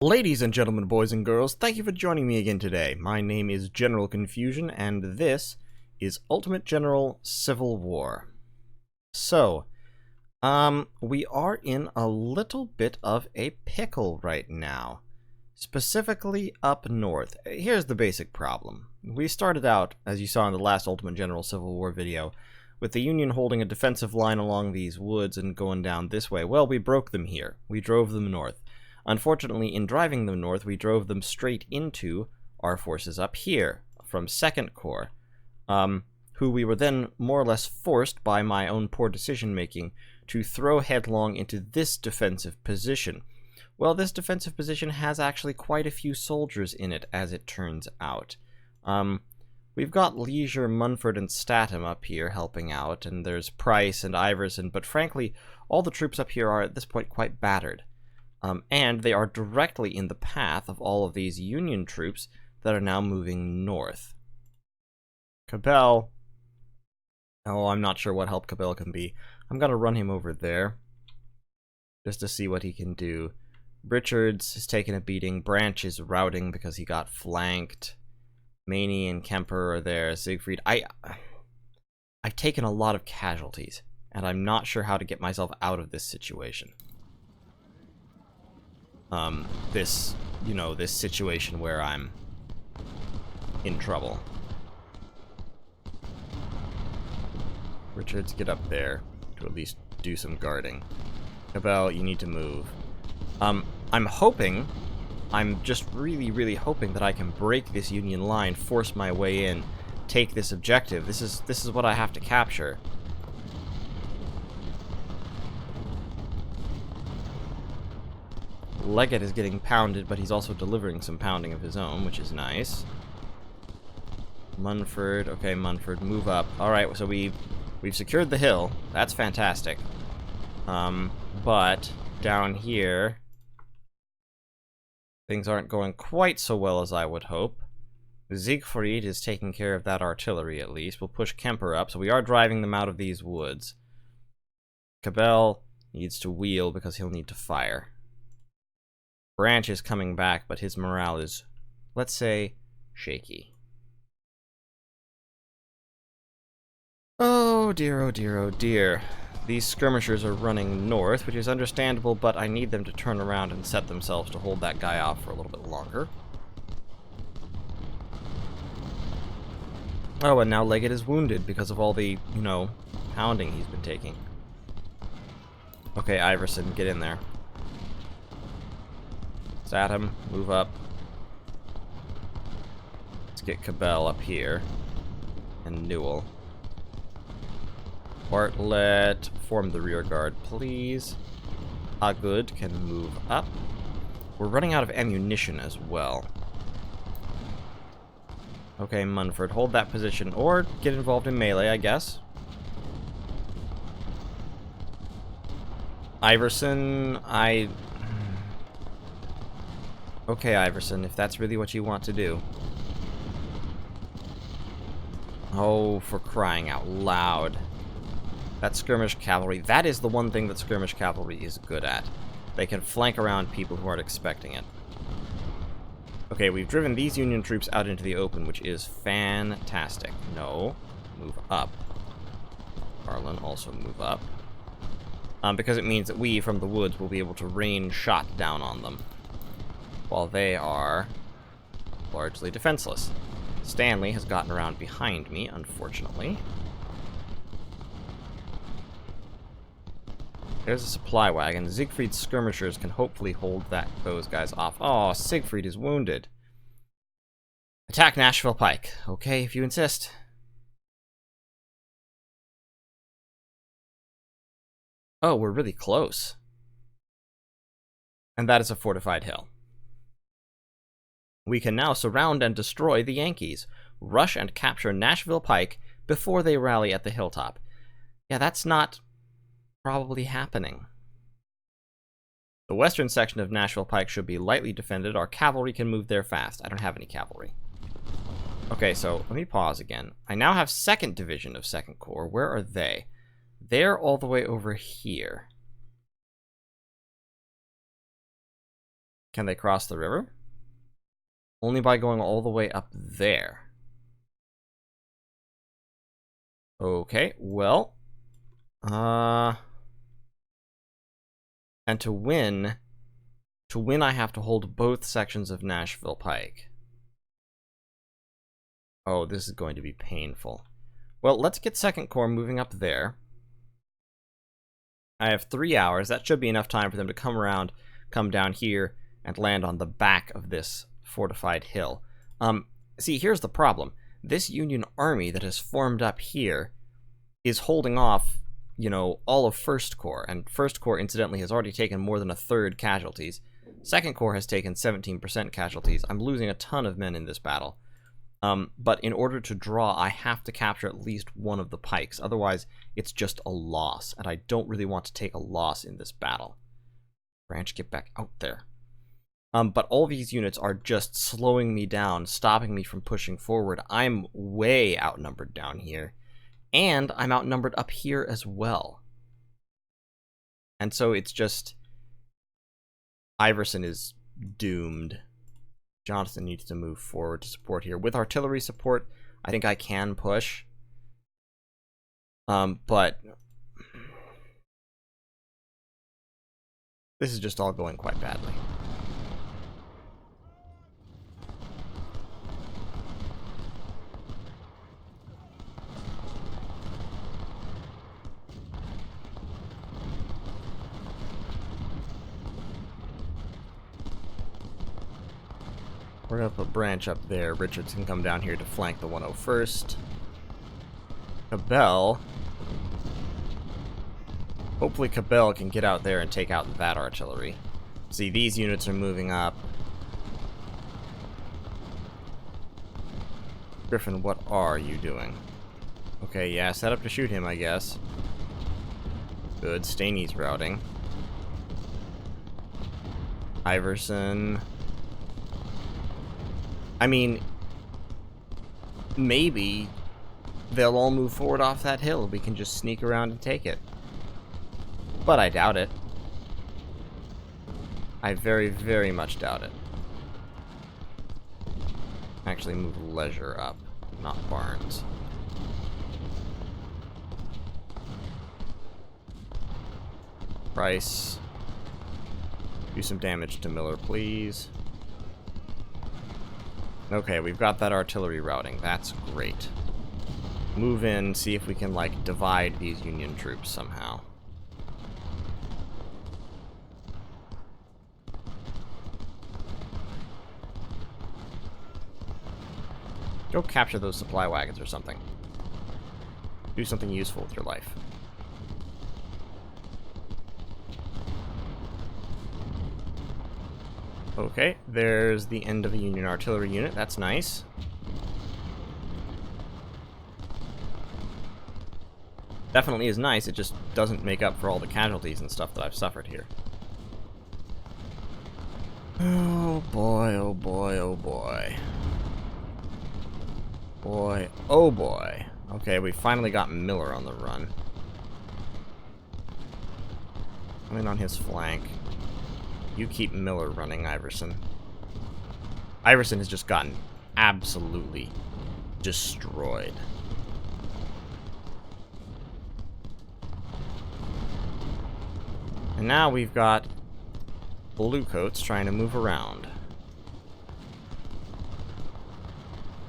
Ladies and gentlemen, boys and girls, thank you for joining me again today. My name is General Confusion, and this is Ultimate General Civil War. So, we are in a little bit of a pickle right now. Specifically up north. Here's the basic problem. We started out, as you saw in the last Ultimate General Civil War video, with the Union holding a defensive line along these woods and going down this way. Well, we broke them here. We drove them north. Unfortunately, in driving them north, we drove them straight into our forces up here from Second Corps, who we were then more or less forced by my own poor decision-making to throw headlong into this defensive position. Well, this defensive position has actually quite a few soldiers in it, as it turns out. We've got Leisure, Munford, and Statham up here helping out, and there's Price and Iverson, but frankly, all the troops up here are at this point quite battered. And they are directly in the path of all of these Union troops that are now moving north. Cabell. Oh, I'm not sure what help Cabell can be. I'm going to run him over there just to see what he can do. Richards has taken a beating. Branch is routing because he got flanked. Maney and Kemper are there. Siegfried. I've taken a lot of casualties, and I'm not sure how to get myself out of this situation. This situation where I'm in trouble. Richards, get up there to at least do some guarding. Cabell, you need to move. I'm just really hoping that I can break this Union line, force my way in, take this objective. This is what I have to capture. Leggett is getting pounded, but he's also delivering some pounding of his own, which is nice. Munford, okay, Munford, move up. Alright, so we've secured the hill. That's fantastic. But down here, things aren't going quite so well as I would hope. Siegfried is taking care of that artillery, at least. We'll push Kemper up, so we are driving them out of these woods. Cabell needs to wheel because he'll need to fire. Branch is coming back, but his morale is, let's say, shaky. Oh dear, oh dear, oh dear. These skirmishers are running north, which is understandable, but I need them to turn around and set themselves to hold that guy off for a little bit longer. Oh, and now Leggett is wounded because of all the, pounding he's been taking. Okay, Iverson, get in there. Statham, move up. Let's get Cabell up here. And Newell. Bartlett, form the rear guard, please. Good can move up. We're running out of ammunition as well. Okay, Munford, hold that position, or get involved in melee, I guess. Iverson, Okay, Iverson, if that's really what you want to do. Oh, for crying out loud. That skirmish cavalry, that is the one thing that skirmish cavalry is good at. They can flank around people who aren't expecting it. Okay, we've driven these Union troops out into the open, which is fantastic. No, move up. Harlan, also move up. Because it means that we, from the woods, will be able to rain shot down on them, while they are largely defenseless. Stanley has gotten around behind me, unfortunately. There's a supply wagon. Siegfried's skirmishers can hopefully hold those guys off. Oh, Siegfried is wounded. Attack Nashville Pike. Okay, if you insist. Oh, we're really close. And that is a fortified hill. We can now surround and destroy the Yankees. Rush and capture Nashville Pike before they rally at the hilltop. Yeah, that's not probably happening. The western section of Nashville Pike should be lightly defended. Our cavalry can move there fast. I don't have any cavalry. Okay, so let me pause again. I now have 2nd Division of 2nd Corps. Where are they? They're all the way over here. Can they cross the river? Only by going all the way up there. Okay, well. And to win I have to hold both sections of Nashville Pike. Oh, this is going to be painful. Well, let's get 2nd Corps moving up there. I have 3 hours. That should be enough time for them to come around, come down here, and land on the back of this fortified hill. See, here's the problem. This Union army that has formed up here is holding off, you know, all of 1st Corps, and 1st Corps, incidentally, has already taken more than a third casualties. 2nd Corps has taken 17% casualties. I'm losing a ton of men in this battle. But in order to draw, I have to capture at least one of the pikes. Otherwise, it's just a loss, and I don't really want to take a loss in this battle. Branch, get back out there. But all these units are just slowing me down, stopping me from pushing forward. I'm way outnumbered down here. And I'm outnumbered up here as well. And so it's just... Iverson is doomed. Jonathan needs to move forward to support here. With artillery support, I think I can push. But... this is just all going quite badly. We're going to put Branch up there. Richards can come down here to flank the 101st. Cabell. Hopefully Cabell can get out there and take out that artillery. See, these units are moving up. Griffin, what are you doing? Okay, yeah, set up to shoot him, I guess. Good. Staney's routing. Iverson... I mean, maybe they'll all move forward off that hill. We can just sneak around and take it. But I doubt it. I very, very much doubt it. Actually move Leisure up, not Barnes. Price. Do some damage to Miller, please. Okay, we've got that artillery routing. That's great. Move in, see if we can, like, divide these Union troops somehow. Go capture those supply wagons or something. Do something useful with your life. Okay, there's the end of a Union artillery unit. That's nice. Definitely is nice, it just doesn't make up for all the casualties and stuff that I've suffered here. Oh boy, oh boy, oh boy. Boy, oh boy. Okay, we finally got Miller on the run. I'm in on his flank. You keep Miller running, Iverson. Iverson has just gotten absolutely destroyed. And now we've got Bluecoats trying to move around.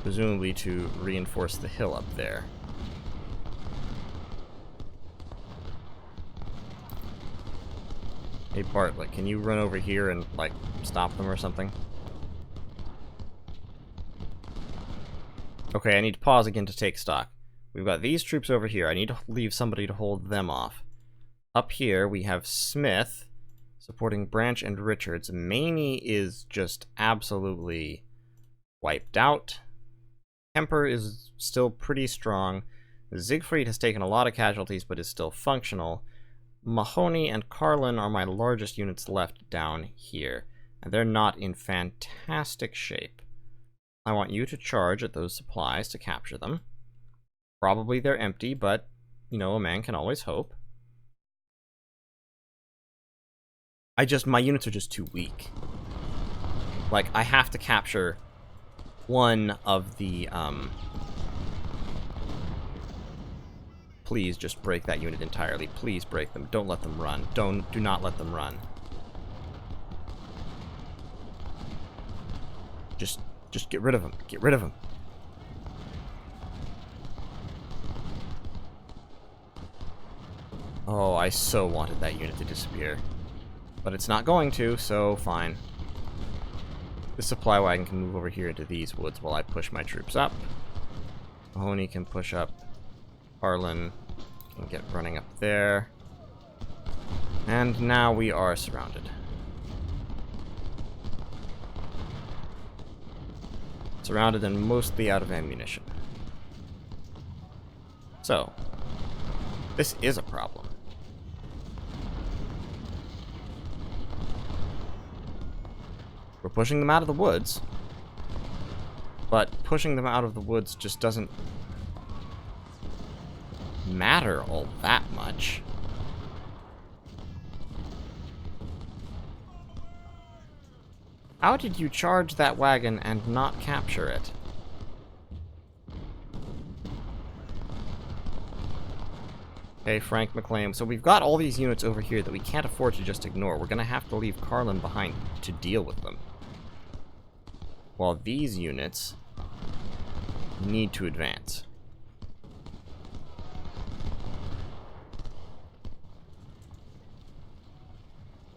Presumably to reinforce the hill up there. Hey Bartlett, can you run over here and, like, stop them or something? Okay, I need to pause again to take stock. We've got these troops over here. I need to leave somebody to hold them off. Up here, we have Smith supporting Branch and Richards. Maney is just absolutely wiped out. Kemper is still pretty strong. Siegfried has taken a lot of casualties, but is still functional. Mahoney and Carlin are my largest units left down here, and they're not in fantastic shape. I want you to charge at those supplies to capture them. Probably they're empty, but, you know, a man can always hope. My units are just too weak. Like, I have to capture one of the, Please just break that unit entirely. Please break them. Don't let them run. Do not let them run. Just get rid of them. Get rid of them. Oh, I so wanted that unit to disappear. But it's not going to, so fine. The supply wagon can move over here into these woods while I push my troops up. Mahoney can push up. Harlan can get running up there. And now we are surrounded. Surrounded and mostly out of ammunition. So, this is a problem. We're pushing them out of the woods, but pushing them out of the woods just doesn't matter all that much. How did you charge that wagon and not capture it? Okay, Frank McLean. So we've got all these units over here that we can't afford to just ignore. We're gonna have to leave Carlin behind to deal with them. While these units need to advance.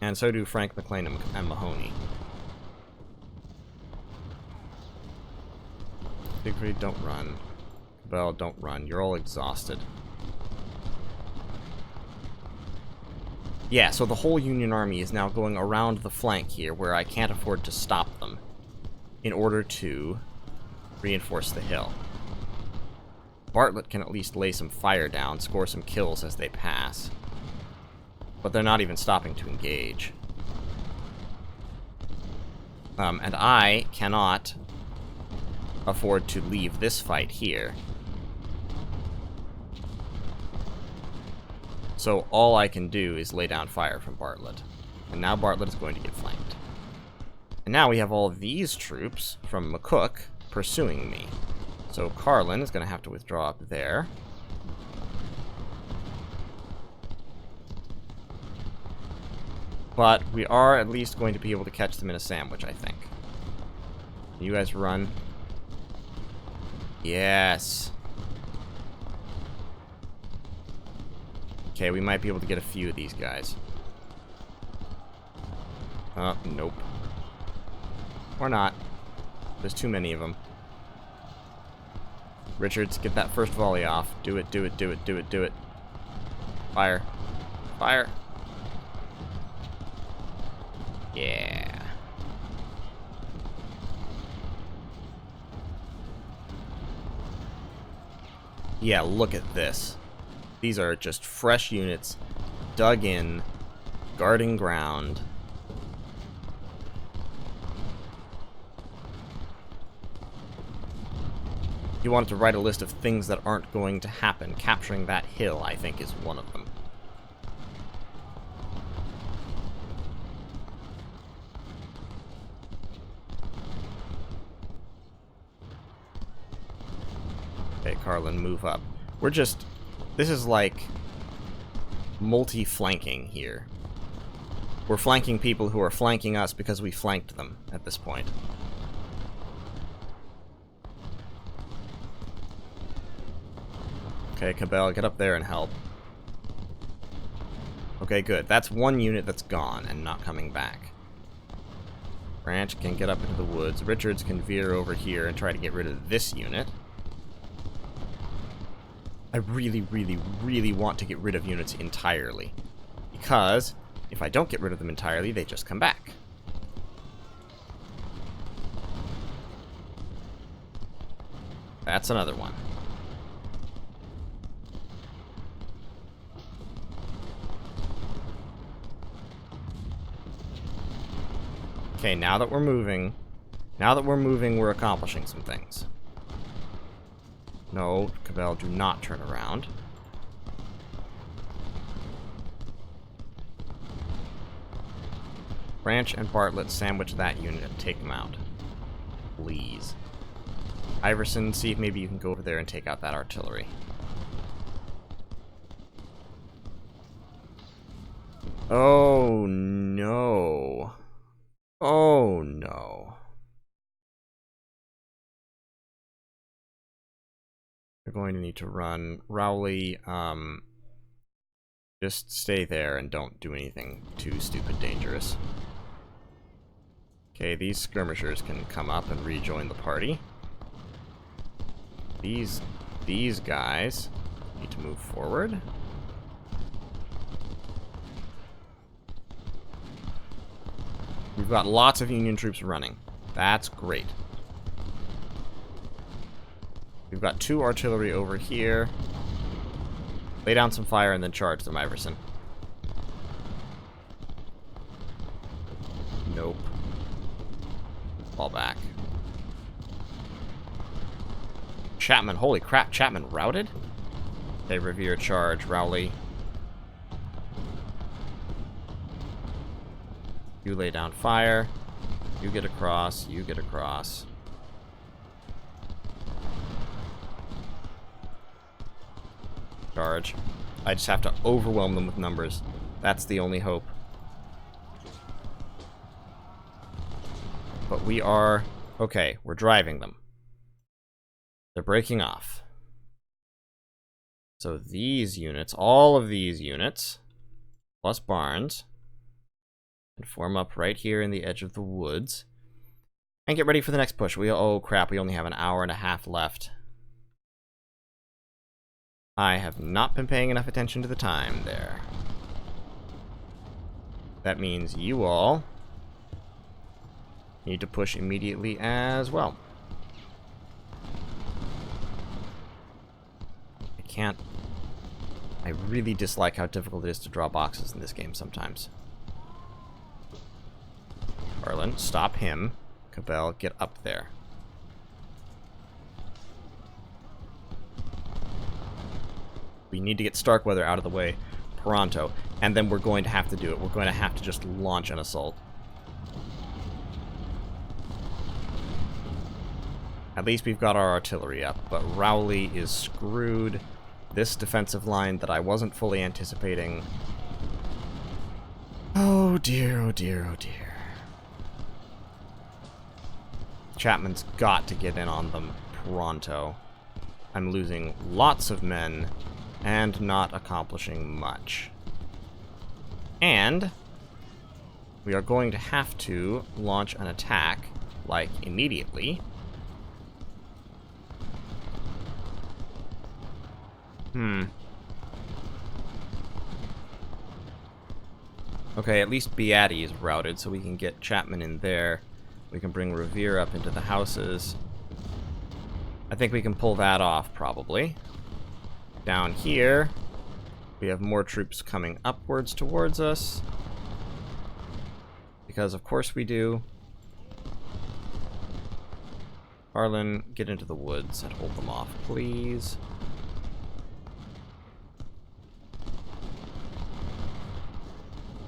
And so do Frank McLean and Mahoney. Siegfried, don't run. Bell, don't run. You're all exhausted. Yeah, so the whole Union Army is now going around the flank here, where I can't afford to stop them, in order to reinforce the hill. Bartlett can at least lay some fire down, score some kills as they pass. But they're not even stopping to engage. And I cannot afford to leave this fight here. So all I can do is lay down fire from Bartlett. And now Bartlett is going to get flanked. And now we have all these troops from McCook pursuing me. So Carlin is going to have to withdraw up there. But we are at least going to be able to catch them in a sandwich, I think. You guys run. Yes. Okay, we might be able to get a few of these guys. Nope. Or not. There's too many of them. Richards, get that first volley off. Do it, do it, do it, do it, do it. Fire. Fire. Yeah. Yeah, look at this. These are just fresh units, dug in, guarding ground. You wanted to write a list of things that aren't going to happen. Capturing that hill, I think, is one of them. Okay, Carlin, move up. We're just... This is like multi-flanking here. We're flanking people who are flanking us because we flanked them at this point. Okay, Cabell, get up there and help. Okay, good. That's one unit that's gone and not coming back. Branch can get up into the woods. Richards can veer over here and try to get rid of this unit. I really, really, really want to get rid of units entirely. Because if I don't get rid of them entirely, they just come back. That's another one. Okay, now that we're moving, we're accomplishing some things. No, Cabell, do not turn around. Branch and Bartlett sandwich that unit and take them out. Please. Iverson, see if maybe you can go over there and take out that artillery. Oh, no. Oh, no. You're going to need to run. Rowley, just stay there and don't do anything too stupid dangerous. Okay, these skirmishers can come up and rejoin the party. These guys need to move forward. We've got lots of Union troops running. That's great. We've got 2 artillery over here. Lay down some fire and then charge them, Iverson. Nope. Fall back. Chapman, holy crap, Chapman routed? Okay, Revere charge, Rowley. You lay down fire. You get across, you get across. Charge. I just have to overwhelm them with numbers. That's the only hope. But we are... Okay, we're driving them. They're breaking off. So these units, all of these units, plus Barnes, and form up right here in the edge of the woods. And get ready for the next push. Oh crap, we only have an hour and a half left. I have not been paying enough attention to the time there. That means you all need to push immediately as well. I really dislike how difficult it is to draw boxes in this game sometimes. Arlen, stop him. Cabell, get up there. We need to get Starkweather out of the way pronto, and then we're going to have to do it. We're going to have to just launch an assault. At least we've got our artillery up, but Rowley is screwed. This defensive line that I wasn't fully anticipating. Oh dear, oh dear, oh dear. Chapman's got to get in on them pronto. I'm losing lots of men and not accomplishing much. And we are going to have to launch an attack, like, immediately. Okay, at least Beatty is routed, so we can get Chapman in there. We can bring Revere up into the houses. I think we can pull that off, probably. Down here, we have more troops coming upwards towards us. Because of course we do. Arlen, get into the woods and hold them off, please.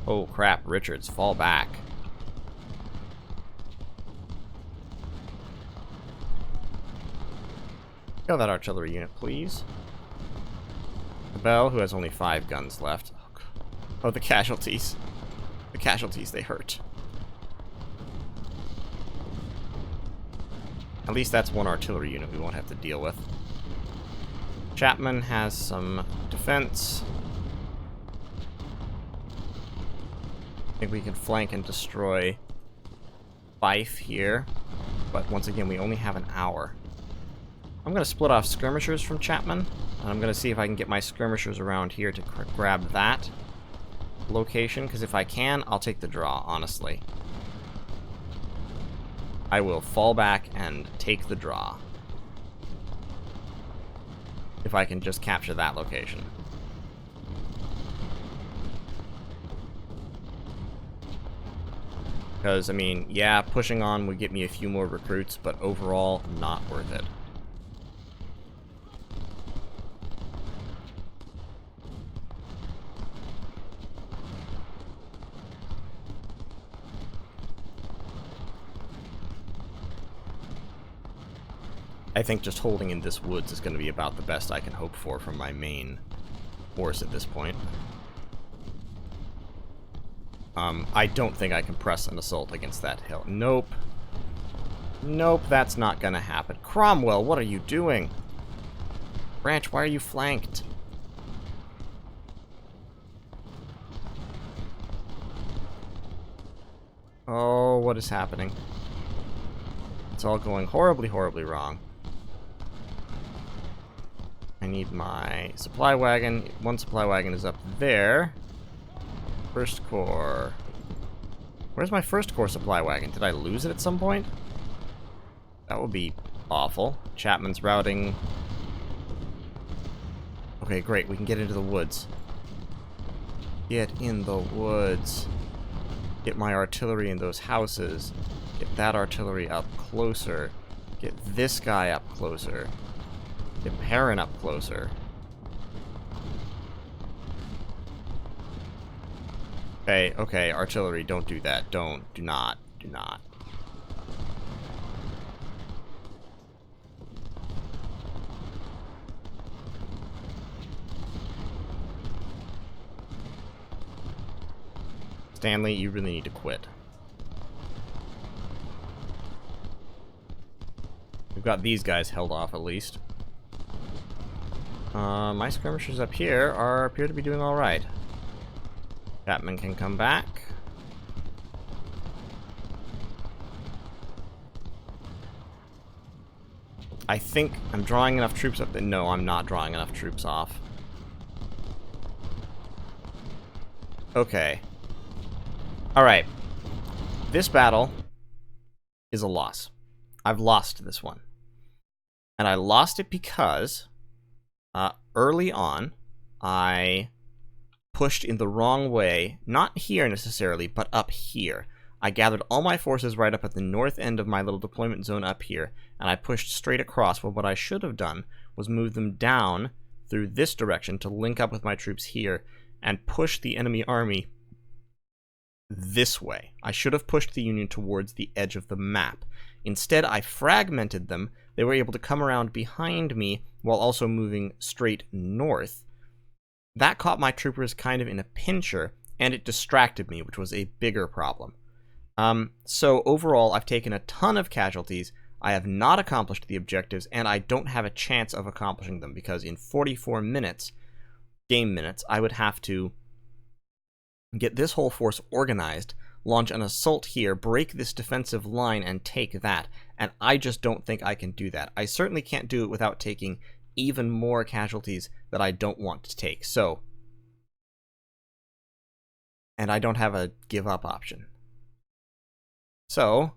Oh crap, Richards, fall back. Kill that artillery unit, please. Bell, who has only 5 guns left. Oh, the casualties. The casualties, they hurt. At least that's one artillery unit we won't have to deal with. Chapman has some defense. I think we can flank and destroy Fife here. But once again, we only have an hour. I'm going to split off skirmishers from Chapman. And I'm going to see if I can get my skirmishers around here to grab that location. Because if I can, I'll take the draw, honestly. I will fall back and take the draw. If I can just capture that location. Because, I mean, yeah, pushing on would get me a few more recruits, but overall, not worth it. I think just holding in this woods is going to be about the best I can hope for from my main force at this point. I don't think I can press an assault against that hill. Nope. Nope, that's not gonna happen. Cromwell, what are you doing? Branch, why are you flanked? Oh, what is happening? It's all going horribly, horribly wrong. I need my supply wagon. One supply wagon is up there. First Corps. Where's my First Corps supply wagon? Did I lose it at some point? That would be awful. Chapman's routing. Okay, great. We can get into the woods. Get in the woods. Get my artillery in those houses. Get that artillery up closer. Get this guy up closer. Get Perrin up closer. Okay, okay, artillery, don't do that. Do not. Stanley, you really need to quit. We've got these guys held off at least. My skirmishers up here appear to be doing alright. Chapman can come back. I think I'm drawing enough troops up there. No, I'm not drawing enough troops off. Okay. Alright. This battle is a loss. I've lost this one. And I lost it because early on, I pushed in the wrong way, not here necessarily, but up here. I gathered all my forces right up at the north end of my little deployment zone up here, and I pushed straight across. Well, what I should have done was move them down through this direction to link up with my troops here and push the enemy army this way. I should have pushed the Union towards the edge of the map. Instead, I fragmented them. They were able to come around behind me while also moving straight north. That caught my troopers kind of in a pincher, and it distracted me, which was a bigger problem. So overall, I've taken a ton of casualties. I have not accomplished the objectives, and I don't have a chance of accomplishing them, because in 44 minutes, game minutes, I would have to get this whole force organized, launch an assault here, break this defensive line, and take that. And I just don't think I can do that. I certainly can't do it without taking even more casualties that I don't want to take. So, and I don't have a give up option. So,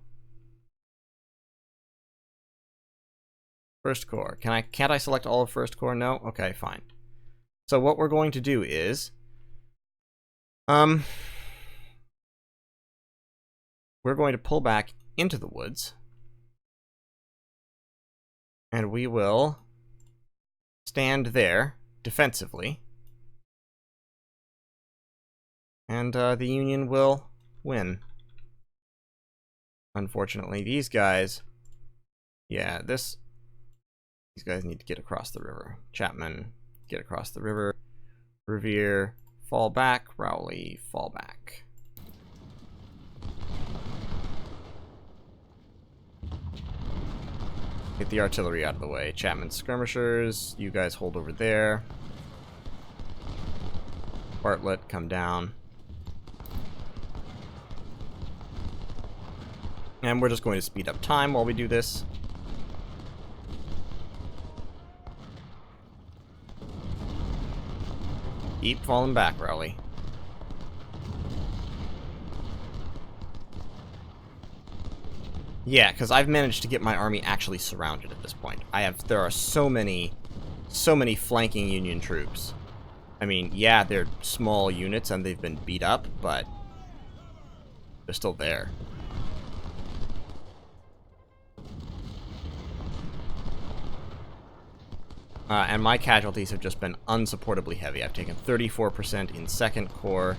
First Corps. Can't I select all of First Corps? No? Okay, fine. So what we're going to do is we're going to pull back into the woods, and we will stand there defensively, and the Union will win. Unfortunately, these guys, yeah, these guys need to get across the river. Chapman, get across the river. Revere, fall back. Rowley, fall back. Get the artillery out of the way. Chapman skirmishers, you guys hold over there. Bartlett, come down. And we're just going to speed up time while we do this. Keep falling back, Rowley. Yeah, because I've managed to get my army actually surrounded at this point. There are so many flanking Union troops. I mean, yeah, they're small units and they've been beat up, but they're still there. And my casualties have just been unsupportably heavy. I've taken 34% in Second Corps,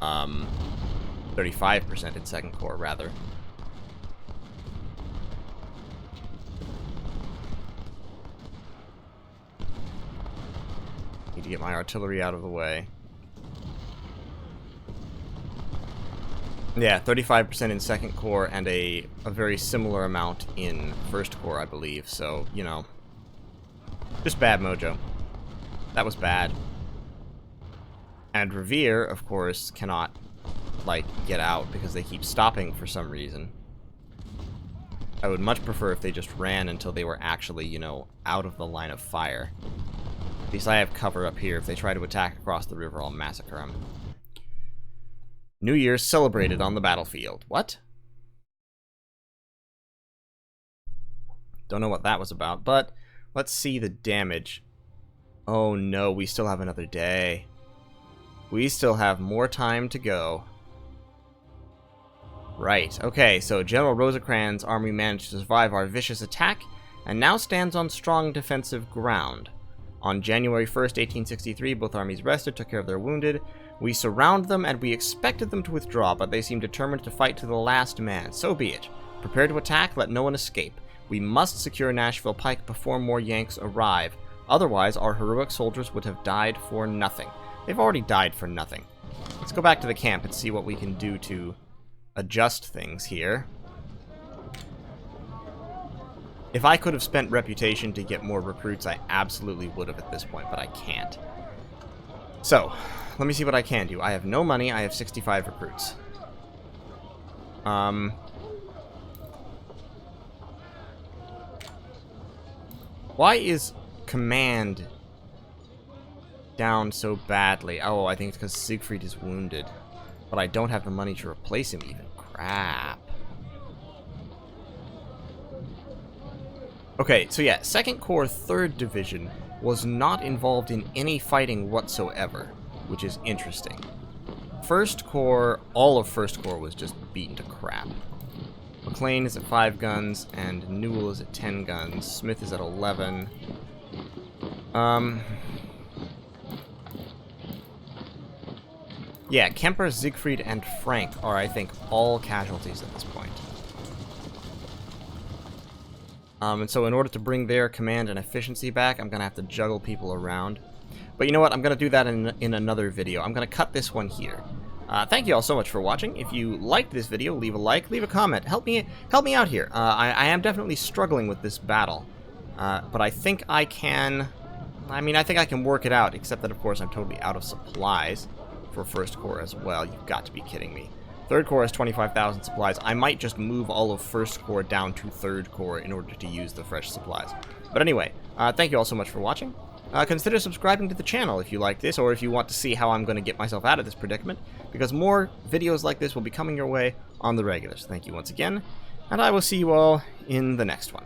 35% in Second Corps, rather. get my artillery out of the way. Yeah, 35% in 2nd Corps and a very similar amount in 1st Corps, I believe. So, you know, just bad mojo. That was bad. And Revere, of course, cannot, like, get out because they keep stopping for some reason. I would much prefer if they just ran until they were actually, you know, out of the line of fire. At least I have cover up here. If they try to attack across the river, I'll massacre them. New Year's celebrated on the battlefield. What? Don't know what that was about, but let's see the damage. Oh no, we still have another day. We still have more time to go. Right, okay, so General Rosecrans' army managed to survive our vicious attack, and now stands on strong defensive ground. On January 1st, 1863, both armies rested, took care of their wounded. We surround them, and we expected them to withdraw, but they seem determined to fight to the last man. So be it. Prepare to attack, let no one escape. We must secure Nashville Pike before more Yanks arrive. Otherwise, our heroic soldiers would have died for nothing. They've already died for nothing. Let's go back to the camp and see what we can do to adjust things here. If I could have spent reputation to get more recruits, I absolutely would have at this point, but I can't. So, let me see what I can do. I have no money. I have 65 recruits. Why is command down so badly? Oh, I think it's because Siegfried is wounded. But I don't have the money to replace him even. Crap. Okay, so yeah, 2nd Corps 3rd Division was not involved in any fighting whatsoever, which is interesting. 1st Corps, all of 1st Corps was just beaten to crap. McLean is at 5 guns, and Newell is at 10 guns. Smith is at 11. Yeah, Kemper, Siegfried, and Frank are, I think, all casualties at this point. And so in order to bring their command and efficiency back, I'm going to have to juggle people around. But you know what? I'm going to do that in another video. I'm going to cut this one here. Thank you all so much for watching. If you liked this video, leave a like, leave a comment. Help me out here. I am definitely struggling with this battle. But I think I can... I mean, I think I can work it out, except that, of course, I'm totally out of supplies for 1st Corps as well. You've got to be kidding me. 3rd Corps has 25,000 supplies. I might just move all of 1st Corps down to 3rd Corps in order to use the fresh supplies. But anyway, thank you all so much for watching. Consider subscribing to the channel if you like this, or if you want to see how I'm going to get myself out of this predicament, because more videos like this will be coming your way on the regulars. Thank you once again, and I will see you all in the next one.